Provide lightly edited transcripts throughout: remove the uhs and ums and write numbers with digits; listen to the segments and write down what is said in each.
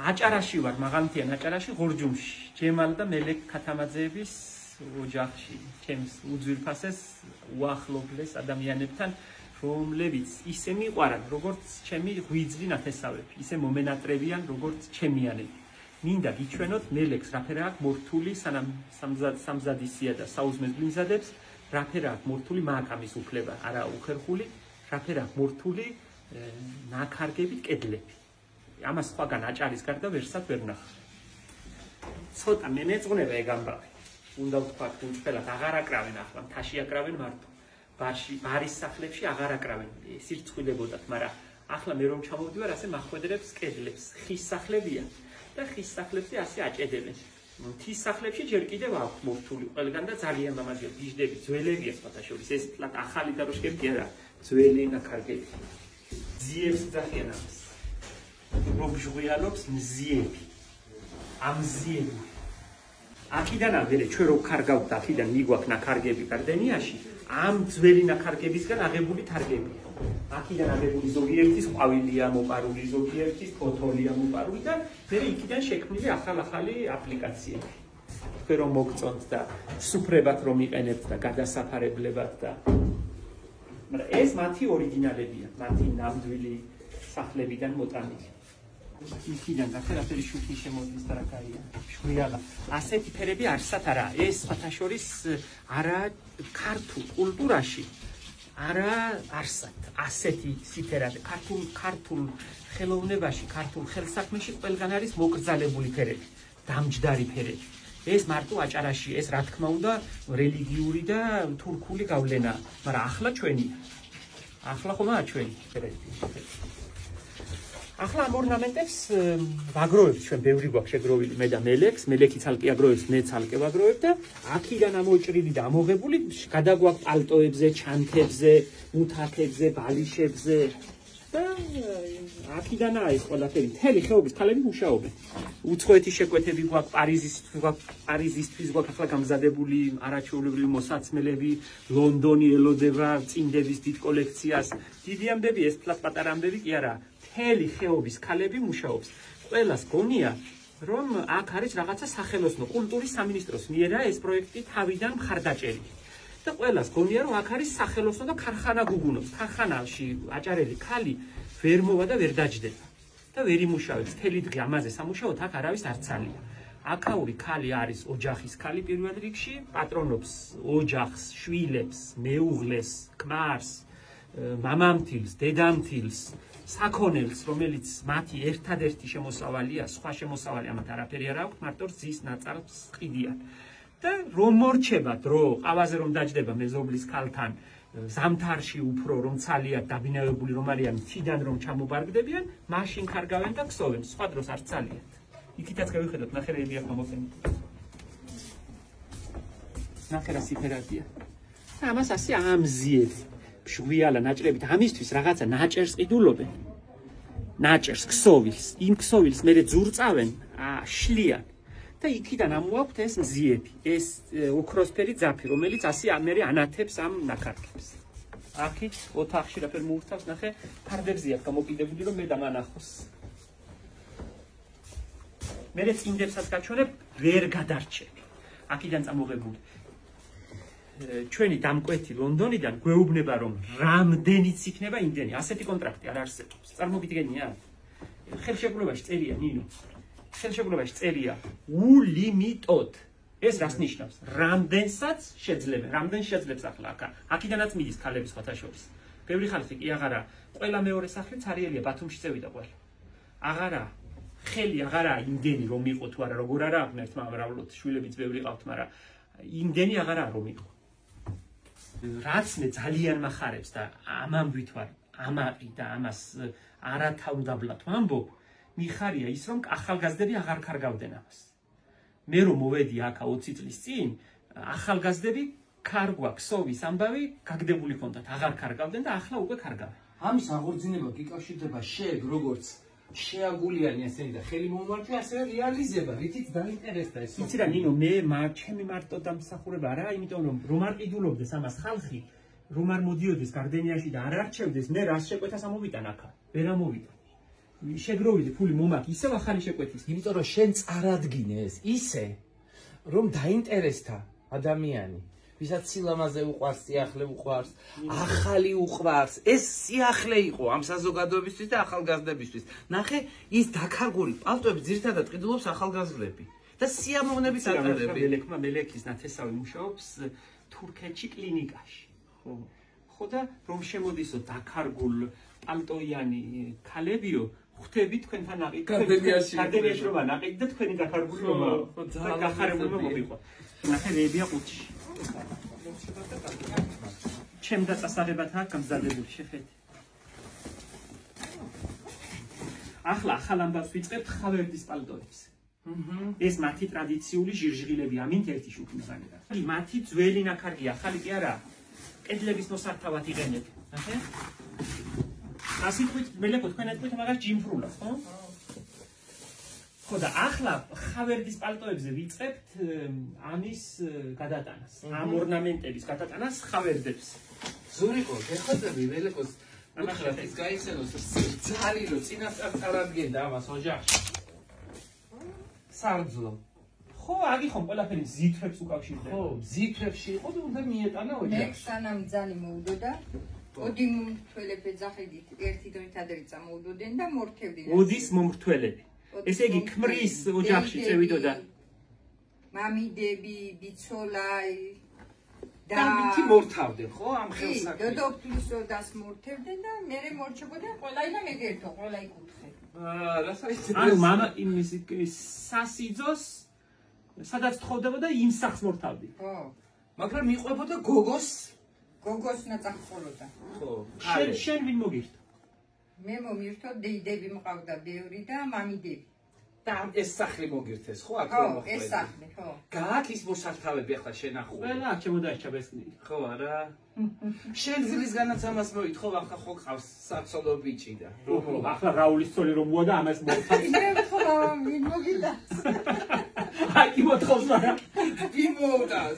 აჭარაში ვარ, მაღალმთიან აჭარაში, ღორჯუმში. ჯემალ და მელეკ ქათამაძეების ოჯახში. ჩემს უძვირფასეს უახლობლეს ადამიანებთან, რომლებიც ისე მიყვარან, როგორც ჩემი ღვიძლი ნათესავები, ისე მომენატრებიან, როგორც ჩემიანები. მინდა გიჩვენოთ მელეკს რაფერა აქვს მორთული, სანამ სამზადისია და საუზმეს გვიმზადებს, რაფერა აქვს მორთული მააკამის უფლება, არა უხერხული, რაფერა აქვს მორთული ნაქარგებით კედლები. ამას სხვაგან აჭარის გარდა ვერსად ვერ ვნახავ. ცოტა მე მეწუნება ეგ ამბავი. უნდა ვთქვათ, გულწრფელად აღარ აკრავენ ახლა, მთაში აკრავენ მარტო. ბარის სახლებში აღარ აკრავენ, სირცხვილებოდათ, მაგრამ ახლა მე რომ ჩამოვდივარ, ასე მახვედრებს კედლებს. ხის სახლებია და ხის სახლებზე ასე აჭედებენ. მთის სახლებში ჯერ კიდევ აქვს მორთული ყველგან და ძალიან მამაზია, ბიჟდები, ძველებია სხვათა შორის. ეს თლად ახალი და რო შეგებდი არა, ძველი ნაქარგები. ძიებს ძახიან ამას. მობჟღუიალობს მზიები. ამ მზიები. აქედან ამერე ჩვენ რო კარგავთ აქედან მიგვაქვს ნაქარგები გარდენიაში, ამ ძველი ნაქარგებისგან აღებული თარგებია. აქედან აღებული ზოგიერთის ყვავილია მოპარული, ზოგიერთის ფოთოლია მოპარული და მე იქიდან შექმნილი ახალ-ახალი აპლიკაციები. თქვენ რომ მოგწონთ და სუფრებად რომ იყენებთ და გადასაფარებლებად და მაგრამ ეს მათი ორიგინალებია, მათი ნამდვილი სახლებიდან მოტანილი. იქიდან რაფერი შუქი შემოდის და რა კაია. შუიალა. ასეთი ფერები არსად არა. ეს სხვათა შორის არა ქართულ კულტურაში არა არსად. ასეთი სიფერები ქართულ ხელოვნებაში, ქართულ ხელსაქმეში ყველგან არის მოკრძალებული ფერები, დამჯდარი ფერები. ეს მარტო აჭარაში, ეს რა თქმა უნდა რელიგიური და თურქული გავლენაა, მაგრამ ახლა ჩვენია. ახლა ხომაა ჩვენი ფერები. ახლა ამ ორნამენტებს ვაგროვებთ ჩვენ ბევრი გვაქვს შეგროვილი მე და მელექს, მელექი ცალკე აგროვებს, მე ცალკე ვაგროვებ და აქედან ამოჭრილი და ამოღებული გადაგვაქვს პალტოებზე, ჩანთებზე, მუთაკებზე, ბალიშებზე და აქედანაა ეს ყველაფერი. მთელი ხეობის ქალები მუშაობენ. უცხოეთის შეკვეთები გვაქვს, პარიზისთვის გვაქვს ახლა გამზადებული არაჩვეულებრივი მოსაცმელები, ლონდონი ელოდება წინდების დიდ კოლექციას. დიდი ამბები ეს თლად პატარა ამბები კი არა. მთელი ხეობის ქალები მუშაობს. ყველას გონია, რომ აქ არის რაღაცა სახელოსნო, კულტურის სამინისტროს მიერა ეს პროექტი თავიდან მხარდაჭერილი. და ყველას გონია, რომ აქ არის სახელოსნო და ქარხანა გუგუნობს. ქარხანაში აჭარელი ქალი ვერ მოვა და ვერ დაჯდება. და ვერ იმუშავებს. მთელი დღე ამაზე სამუშაოდ აქ არავის არ ცალია. აქაური ქალი არის ოჯახის ქალი პირველ რიგში, პატრონობს ოჯახს, შვილებს, მეუღლეს, ქმარს, მამამთილს, დედამთილს, საქონელს, რომელიც მათი ერთადერთი შემოსავალია, სხვა შემოსავალი ამათ არაფერი არ აქვს, მარტო რძის ნაწარმს ყიდიან. და რომ მორჩება დრო, ყავაზე რომ დაჯდება მეზობლის ქალთან, ზამთარში უფრო რომ ცალიათ დაბინავებული რომ არიან, თიდან რომ ჩამობარგდებიან, მაშინ ხარგავენ და ქსოვენ, სხვა დროს არ ცალიათ. იქითაც გავიხედოთ, ნახერები ახლა მოფენილი. ნახერა სიფერადია. და ამას ასე ამზიებს. შუიალა ნაჭრებით ამისთვის რაღაცა ნაჭერს ყიდულობენ. ნაჭერს ქსოვილს, იმ ქსოვილს მერე ძურწავენ, შლიან. და იქიდან ამოაქვთ ეს მზიები, ეს ოქროსფერი ძაფი, რომელიც ასე მერე ანათებს ამ ნაქარგებს. აქეთ ოთახში რაფერ მოურთავს, ნახე, ფარდებზე აქვს გამოკიდებული, რომ მე დამანახოს. მერე წინდებსაც გაჩვენებ, ვერ გადარჩები. აქედან წამოღებული. ჩვენი დამკვეთი ლონდონიდან გვეუბნება რომ რამდენიც იქნება იმდენი, ასეთი კონტრაქტი არ არსებობს. წარმოგიდგენია? ხელშეკრულებაში წერია ნინო. ხელშეკრულებაში წერია ულიმიტოდ. ეს რას ნიშნავს? რამდენსაც შეძლებენ, რამდენს შეძლებს ახლა აქ. აქედანაც მიდის ქალები სხვათა შორის. ბევრი ხალხი კი აღარა, ყველა მეორე სახლი цаრიელია ბათუმში წევიდა ყველა. აღარა ხელი აღარა იმდენი რომ იყო თუ არა, როგორ არა აღნერთ მამრავლოთ, შვილებიც ბევრი ყავთ, მაგრამ იმდენი აღარა რომ იყო. რაც მე ძალიან მახარებს და ამამბით ვარ, ამაყი და ამას არათავდაბლად ვამბობ, მიხარია ის რომ ახალგაზრდები აღარ კარგავდნენ ამას. მე რომ მოვედი აქ 20 წლის წინ, ახალგაზრდები კარგვა, ქსოვის ამბავი გაგდებული ჰქონდათ, აღარ კარგავდნენ და ახლა უკვე კარგავენ. ამის აღორძინება გიკავშირდება შეგ როგორც შეაგულიანი ესენი და ხელი მომმარჯვე ასევე რეალიზება, რითიც დაინტერესდა ეს. იცი რა ნინო, მე ჩემი მარტო დამსახურება არა, იმიტომ რომ არ ყიდულობდეს ამას ხალხი, რომ არ მოდიოდეს გარდენიაში და არ არჩევდეს, მე რას შეკვეთას ამოვიტან აქა, ვერ ამოვიტან. შეგროვილი ფული მომაკ ისევ ახალი შეკვეთის. იმიტომ რომ შენ წარადგინე ეს ისე რომ დაინტერესდა ადამიანი ვისაც სილამაზე უყვარს, სიახლე უყვარს, ახალი უყვარს. ეს სიახლე იყო ამ საზოგადოებისთვის და ახალგაზრდებისთვის. ნახე, ის დაკარგული პალტოები ძირითადად ყიდულობს ახალგაზრდები და სიამოვნების ატარები. მელექის ნათესავი მუშაობს თურქეთში კლინიკაში. ხო და რომ შემოდისო დაკარგულ პალტოიანი ქალებიო, ხვდები თქვენთან აყიდეთ. გარდენიაში რომ ანაყიდეთ და თქვენი დაკარგული მომა. და გახარებული მომიყვა. ნახე რეებია ყუთში. ჩემ დაწესებებათა გამზადებული შეხედე. ახლა ახალ ამბავს ვიწყებთ ხავერდის პალტოებს. ეს მათი ტრადიციული ჟირჟღილები ამით ერთი შუქმზანია. მათი ძველი ნაქარგია, ახალი კი არა. კედლების მოსართავად იყენებენ. ნახე? ასე თქვით, მელეკო თქვენ ეთქვით მაგას ჯიმფრულას, ხო? ხო და ახლა ხავერდის პალტოებზე ვიწყებთ ამის გადატანას, ამ ორნამენტების გადატანას ხავერდებს. ზურიკო, გეხოთები მელეკოს ამას გაიხსენოს ძალი რომ წინასწარ წარადგენდა ამას ოჯახში. სარძლო. ხო, აგიხომ ყველაფერი ზითრებს უკავშირდება. ხო, ზითრებში იყო და უნდა მიეტანა ოჯახში. მე სანამ ძალი მოვდოდა, ოდი მომრთველები ეძახიდით, ერთი დროით ადრეცა მოვდოდნენ და მორთევდნენ. ოდის მომრთველები. ესე იგი ქმრის ოჯახში წევიდოდა. მამიდები, ბიცოლაი და მითი მორთავდნენ, ხო, ამ ხელსაქმეს. დედოფლისოდას მორთევდნენ და მე მორჩებოდა ყველაი და მეგერთო, ყველა იკუთხე. რასაც ანუ მამა იმის სასიძოს სადაც თხოვდებოდა იმ სახს მორთავდი. ხო. მაგრამ იყვებოდა გოგოს გოგოს ნაცახოლოდა. ხო, შენ ვინ მოგირთო? მე მომირთო დეიდები მყავდა ბევრი და მამიდები. და ეს სახლი მოგირთეს, ხო, აქ ხო, მოხვედი. ეს სახლი, ხო. გააკ ის მოსართავები ახლა შენახული. ყველა აქ შემოდაიჭა ბესნილი. ხო, არა. შენ ძლისგანაც ამას მოითხოვ, ახლა ხო ყავს საცოლო ბიჭი და. ახლა რაულის ცოლი რომ მოა და ამას მოხდა. მე ხო, ვინ მოგიდა? აი კი მოთხოვს მაგრამ. ვინ მოვდას?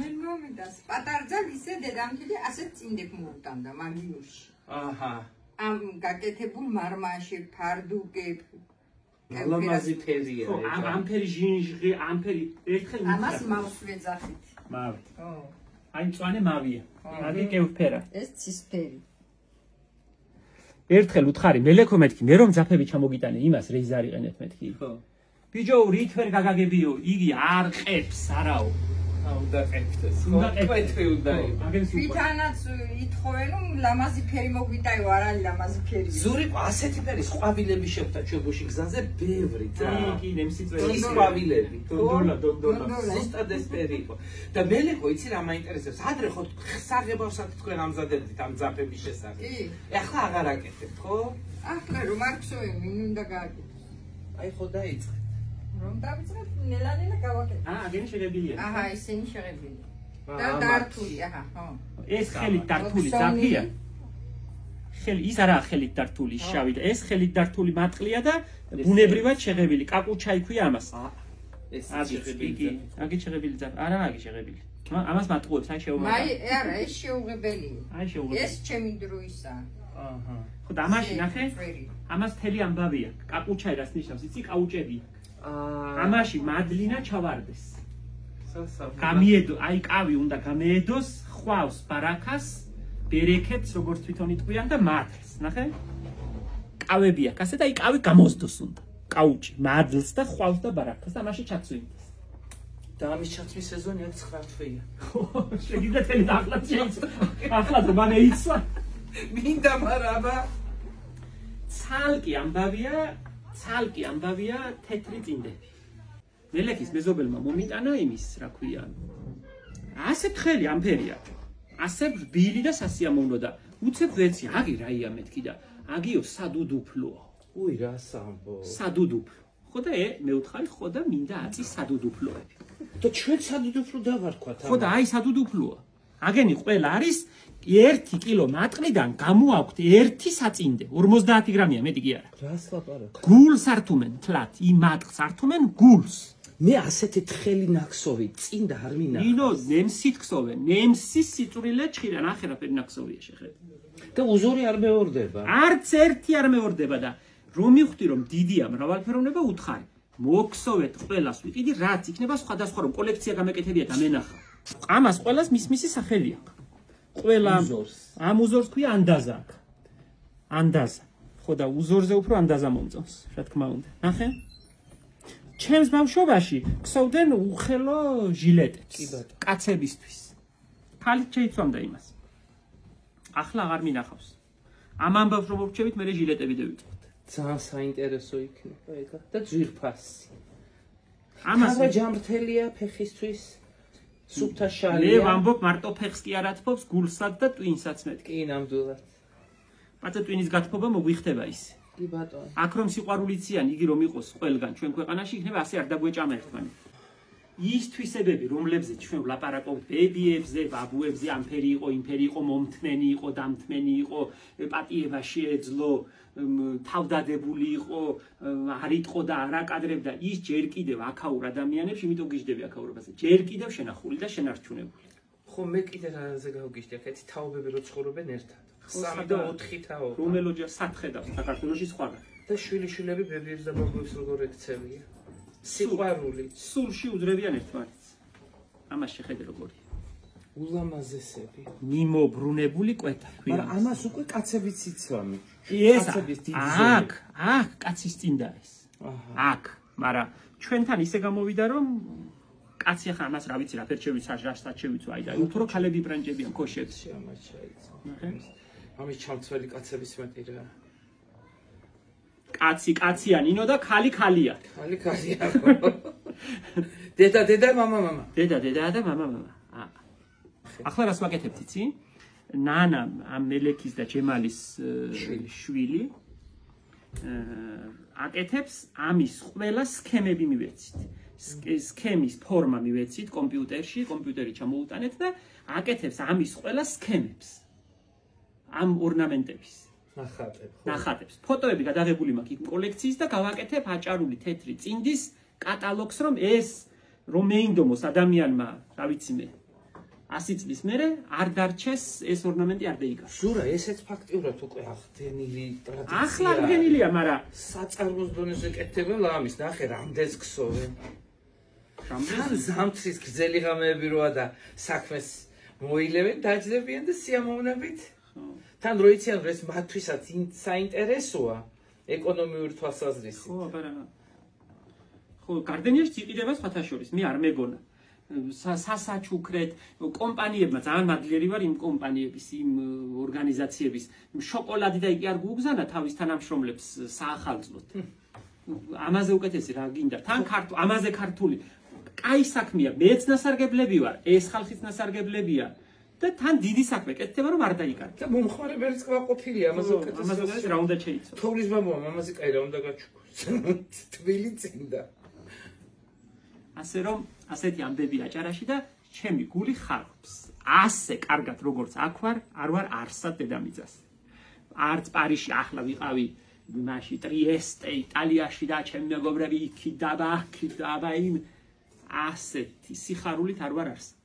ვინ მომიდას? პატარძალ ისე დედამთილი ასეთ წინდებ მოუტანდა მაგიურში. აჰა. ამ გაკეთებულ მარმაში ფარდუკებ ლამაზი ფერია. ხო, ამ ფერი ჟინჟღი, ამ ფერი ერთხელ ამას მავს ვეძახით. მავი. ხო. აი მწვანე მავია. აგი კევფერა. ეს ცისფერი. ერთხელ უთხარი მელექო მეთქი, მე რომ ძაფები ჩამოგიტანე იმას რეიზ არიყენეთ მეთქი. ხო. ბიჭო, რით ვერ გაგაგებიო, იგი არ ყებს, არაო. უნდა ყეთდეს. უნდა ყეთვი უნდა იყო. აგენს უკვე. თვითანაც ითხოვენ რომ ლამაზი ფერი მოგვიტაიო, არ არის ლამაზი ფერი. ზურიკო, ასეთი ფერის ყვავილები შეხვდა ჩვენში გზაზე ბევრი ძა. კი, ნემსიწველი. ის ყვავილები. დონდოლა. ზუსტად ეს ფერი იყო. და მელეკო, იცი რა მაინტერესებს? ადრე ხო საღებავსად თქვენ ამზადებდით ამ ძაფების შესახებ. კი. ახლა აღარ აკეთებთ, ხო? ახლა რომ არ ქსოვენ, ვინ უნდა გააკეთოს? აი ხო დაიწყე. რომ დავიწყებ ნელა გავაკეთე. აგენი შეგებილია. აჰა, ისინი შეღებილი. და დართული, აჰა, ხო. ეს ხელით დართული ძაფია. ის არა ხელით დართული შავი და ეს ხელით დართული მატყლია და ბუნებრივად შეღებილი. კაკუჩაი ქვია ამას. ეს შეღებილი. აგი შეღებილი ძაფი. არა, აგი შეღებილი. ამას მატყუებს, აი შეუღებელი. აი, არა, ეს შეუღებელია. აი შეუღებელი. ეს ჩემი დროისაა. აჰა. ხო და ამაში ნახე? ამას თელი ამბავია. კაკუჩაი რას ნიშნავს? იცი, კაუჭები. ამაში მადლინა ჩავარდეს. გამიედო, აი კავი უნდა გამეედოს, ხვავს ბარაქას, ბერეკეთს, როგორც თვითონ იტყვიან და მადლს, ნახე? კავები აქვს, ასე და აი კავი გამოსდოს უნდა. კაუჭი, მადლს და ხვავს და ბარაქას და ამაში ჩაცვინდეს. და ამის ჩაცვის სეზონი აქ 9 თვეა. შეგიძლია თელი ახლა შეიცვა. ახლა და მანე იცვა. მინდა მარაბა. ცალკი ამბავია თეთრი წინდები. მელექის მეზობელმა მომიტანა იმის, რა ქვია. ასე თხელი ამფერია. ასე რბილი და სასიამოვნო და უცებ ვერცი, აგი რაია მეთქი და აგიო სადუდუფლოა. უი რა სამბო. სადუდუფლო. ხო და მე უთხარი ხო და მინდა აწი სადუდუფლოები. და ჩვენ სადუდუფლო დავარქვათ. ხო და აი სადუდუფლოა. აგენი ყველა არის 1 კილო მატყლიდან გამოაქვთ 1 საწინდე, 50 გრამია, მეტი კი არა. რას ლაპარაკობ? გულს ართუმენ, თლათ, იმ მატყლს ართუმენ გულს. მე ასეთი თხელი ნაქსოვი წინდა არ მინახავს. ნინო, ნემსით ქსოვენ, ნემსის სიწვრილე ჩხირა, ნახე რა ფერი ნაქსოვია შეხედე. და უზორი არ მეორდება. არც ერთი არ მეორდება და რომ მივხვდი რომ დიდია მრავალფეროვნება უთხარი. მოგხსოვეთ ყველას ვიყიდი რაც იქნება სხვადასხვა რომ კოლექცია გამეკეთებია და მენახა. ამას ყველას მისი სახელი აქვს. ყველა ამ უზორს ქვია ანდაზა აქვს. ანდაზა. ხო და უზორზე უფრო ანდაზა მომწონს, რა თქმა უნდა. ნახე? ჩემს ბავშვობაში გსოვდნენ უხელო ჟილეტებს. კი ბატონო. კაცებისთვის. ხალით შეიცვამდა იმას. ახლა აღარ მინახავს. ამ ამბავს რომ მოვჩევით, მე ჟილეტები დავიწყოთ. ძალიან საინტერესო იქნება ეგა და ძვირფასი. ამას ჯამრთელია ფეხისთვის. სუფთა მე შალია. ვამბობ მარტო ფეხს კი არ ათფობს, გულსაც და ტვინსაც მეტი. კი ნამდვილად. პატა ტვინის გათფობა მოგვიხდება ისე. კი ბატონო. აქ რომ სიყვარულიციან იგი რომ იყოს ყველგან ჩვენ ქვეყანაში იქნება ასე არ დაგვეჭამა ერთმანეთს. ის თვისებები რომლებზეც ჩვენ ვლაპარაკობთ ბებიებზე, ბაბუებზე, ამფერი იყო, იმფერი იყო, მომთმენი იყო, დამთმენი იყო, პატიება შეეძლო, თავდადებული იყო, არ იტყო და არ აკადრებდა, ის ჯერ კიდევ აქაურ ადამიანებს, იმიტომ გიждდები აქაურობაზე. ჯერ კიდევ შენახული და შენარჩუნებული. ხო მე კიდე რაზე გავგიჟდი, ახლა ერთი თაობები რო ცხოვრობენ ერთად. 3 და 4 თაობა. რომელ ოჯახს სახედავს საქართველოში სხვაგან. და შვილიშვილები ბებიებს და ბაბუებს როგორ ექცევია. სიყვარული, სულში უძრებიან ერთმანეთს. ამას შეხედე როგორია. ულამაზესები. მიმობრუნებული კვეთა. მაგრამ ამას უკვე კაცებიც იცვამი. ეს კაცების დიდი აქ კაცის წინდა ეს. აქ, მაგრამ ჩვენთან ისე გამოვიდა რომ კაცი ახლა ამას რა ვიცი რა ფერჩევიც რასაც შევიცვა აი და უფრო ქალები ბრანჭებიან ქოშებს. ამას შეიცვა. ამის ჩამცველი კაცების მეტი რა. კაცია ნინო და ქალია. ქალია. დედა მამა. დედა და მამა. ახლა რას ვაკეთებთ იცი? ნანა ამ მელექის და ჯემალის შვილი აკეთებს ამის ყველა სქემები მივეცით. სქემის ფორმა მივეცით კომპიუტერში, კომპიუტერი ჩამოუტანეთ და აკეთებს ამის ყველა სქემებს. ამ ორნამენტების ნახატებს. ფოტოები გადაღებული მაქვს იქ კოლექციის და გავაკეთებ აჭარული თეთრი წინდის კატალოგს რომ ეს რომ მეინდომოს ადამიანმა, რა ვიცი მე 100 წლის მერე არ დარჩეს ეს ორნამენტი არ დაიგას. ზურა ესეც ფაქტიურად უკვე აღდგენილი ტრადიცია. ახლა აღდგენილია, მაგრამ საწარმოს დონეზე კეთდება ამის, ნახე რამდენს გსოვენ. თან ზამთრის გრძელი ღამეები როა და საქმეს მოილევენ, დაჯდებიან და სიამოვნებით. თან რო იციან რომ ეს მათთვისაც საინტერესოა ეკონომიური თვალსაზრისით. ხო, გარდენიაში იყიდება სხვათა შორის, მე არ მეგონა. სასაჩუქრეთ კომპანიებმა ძალიან მადლიერი ვარ იმ კომპანიების, იმ ორგანიზაციების. შოკოლადი და იგი არ გუგზანა თავის თანამშრომლებს საახალწლოდ. ამაზე უკეთესი რა გინდა? თან ამაზე ქართული. კაი საქმეა, მეც ნასარგებლები ვარ, ეს ხალხიც ნასარგებლებია. და თან დიდი საქმე კეთდება რომ არ დაიკარგა. და მომხმარებელიც კმაყოფილია ამაზე უკეთესი რა უნდა შეიცვალოს. თოვლის ბაბუა მამაზე კაი რა უნდა გაჩუქოს. თბილი წინდა. ასე რომ ასეთი ამბები აჭარაში და ჩემი გული ხარობს. ასე კარგად როგორც აქ ვარ, არ ვარ არსად დედამიწას. არც პარიზში ახლა ვიყავი მაშინ ტრიესტე იტალიაში და ჩემი მეგობრები იქი და იქ და იმ ასეთი სიხარულით არ ვარ არსად.